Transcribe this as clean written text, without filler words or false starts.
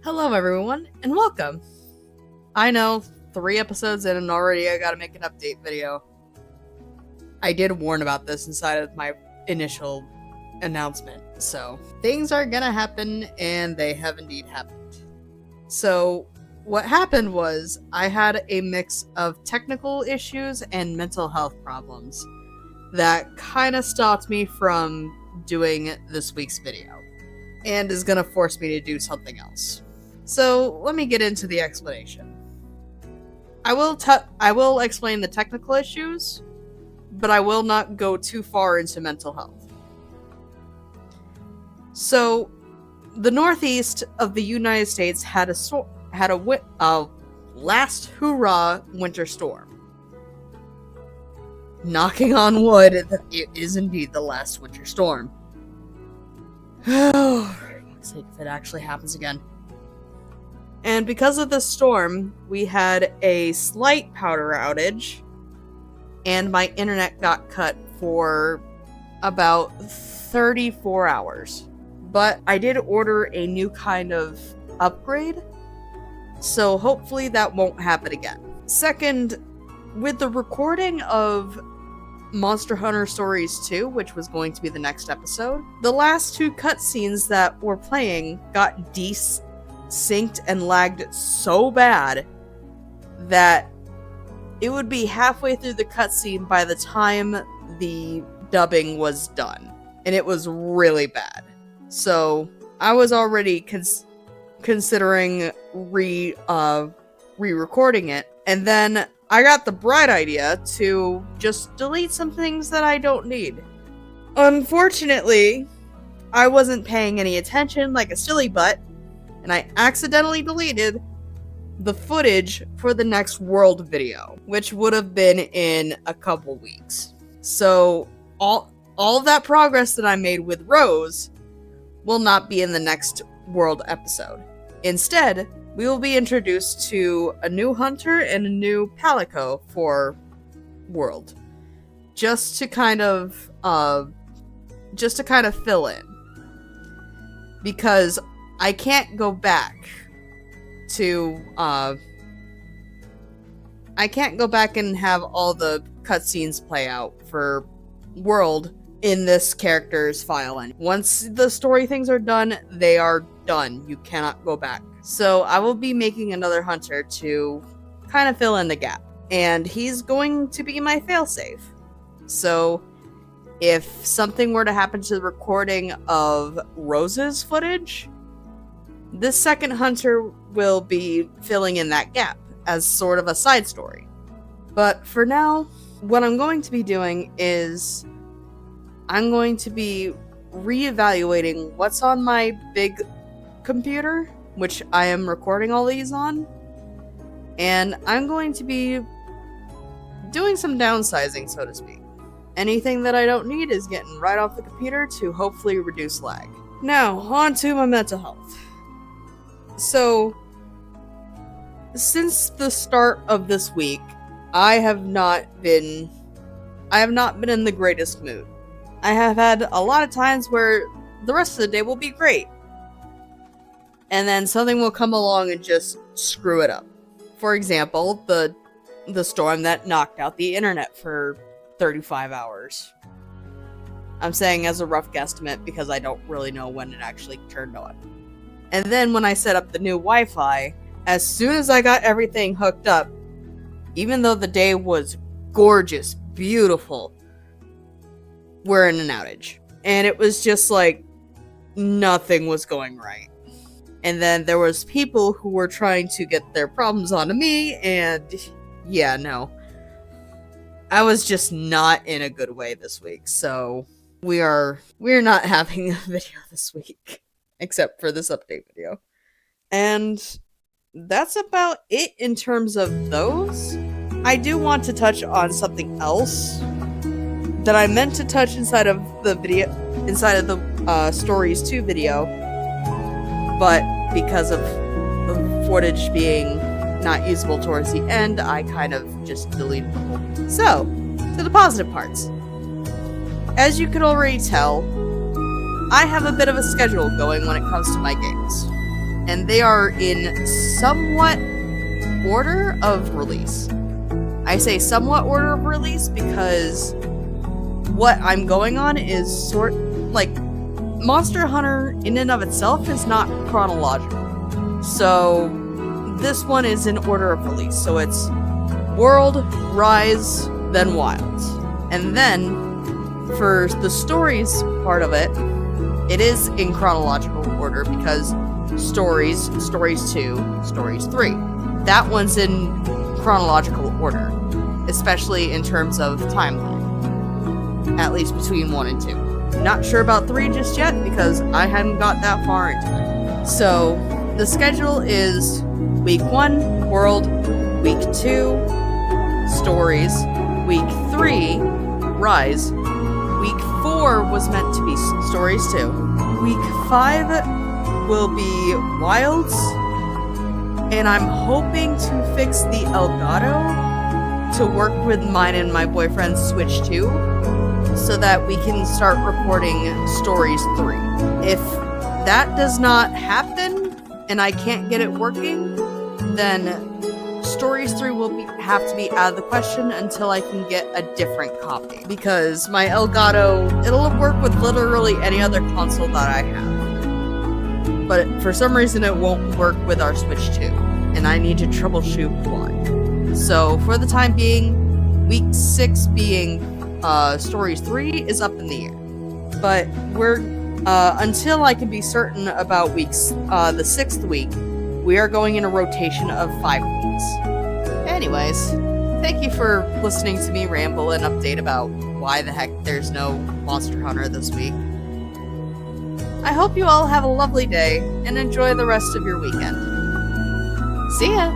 Hello everyone, and welcome! I know, 3 episodes in and already I gotta make an update video. I did warn about this inside of my initial announcement, so things are gonna happen, and they have indeed happened. So, what happened was, I had a mix of technical issues and mental health problems that kinda stopped me from doing this week's video, and is gonna force me to do something else. So, let me get into the explanation. I will explain the technical issues, but I will not go too far into mental health. So, the northeast of the United States had a last hurrah winter storm. Knocking on wood that it is indeed the last winter storm. Oh, for fuck's sake, if it actually happens again. And because of the storm, we had a slight power outage, and my internet got cut for about 34 hours. But I did order a new kind of upgrade, so hopefully that won't happen again. Second, with the recording of Monster Hunter Stories 2, which was going to be the next episode, the last 2 cutscenes that were playing got synced and lagged so bad that it would be halfway through the cutscene by the time the dubbing was done, and it was really bad. So I was already considering re-recording it, and then I got the bright idea to just delete some things that I don't need. Unfortunately, I wasn't paying any attention like a silly butt, and I accidentally deleted the footage for the next world video, which would have been in a couple weeks. So all of that progress that I made with Rose will not be in the next world episode. Instead, we will be introduced to a new hunter and a new Palico for world, just to kind of fill in, because I can't go back and have all the cutscenes play out for world in this character's file. And once the story things are done, they are done. You cannot go back. So I will be making another hunter to kind of fill in the gap. And he's going to be my failsafe. So if something were to happen to the recording of Rose's footage, this second hunter will be filling in that gap as sort of a side story. But for now, what I'm going to be doing is I'm going to be reevaluating what's on my big computer, which I am recording all these on, and I'm going to be doing some downsizing, so to speak. Anything that I don't need is getting right off the computer to hopefully reduce lag. Now, on to my mental health. So, since the start of this week, I have not been in the greatest mood. I have had a lot of times where the rest of the day will be great, and then something will come along and just screw it up. For example, the storm that knocked out the internet for 35 hours. I'm saying as a rough guesstimate because I don't really know when it actually turned on. And then when I set up the new Wi-Fi, as soon as I got everything hooked up, even though the day was gorgeous, beautiful, we're in an outage. And it was just like, nothing was going right. And then there was people who were trying to get their problems onto me, and yeah, no. I was just not in a good way this week, so we're not having a video this week. Except for this update video. And that's about it in terms of those. I do want to touch on something else that I meant to touch inside of the Stories 2 video, but because of the footage being not usable towards the end, I kind of just deleted the whole. So, to the positive parts. As you can already tell, I have a bit of a schedule going when it comes to my games. and they are in somewhat order of release. I say somewhat order of release because what I'm going on is Monster Hunter in and of itself is not chronological. So this one is in order of release. So it's World, Rise, then Wilds. And then for the stories part of it, it is in chronological order because Stories 2, Stories 3. That one's in chronological order, especially in terms of timeline. At least between 1 and 2. Not sure about 3 just yet because I hadn't got that far into it. So the schedule is week 1, World, week 2, Stories, week 3, Rise, week 4 was meant to be Stories 2, week 5 will be Wilds, and I'm hoping to fix the Elgato to work with mine and my boyfriend's Switch 2 so that we can start recording Stories 3. If that does not happen and I can't get it working, then Stories 3 will have to be out of the question until I can get a different copy. Because my Elgato, it'll work with literally any other console that I have. But for some reason it won't work with our Switch 2. And I need to troubleshoot why. So for the time being, week 6 being Stories 3 is up in the air. But we're until I can be certain about the 6th week, we are going in a rotation of 5 weeks. Anyways, thank you for listening to me ramble and update about why the heck there's no Monster Hunter this week. I hope you all have a lovely day and enjoy the rest of your weekend. See ya!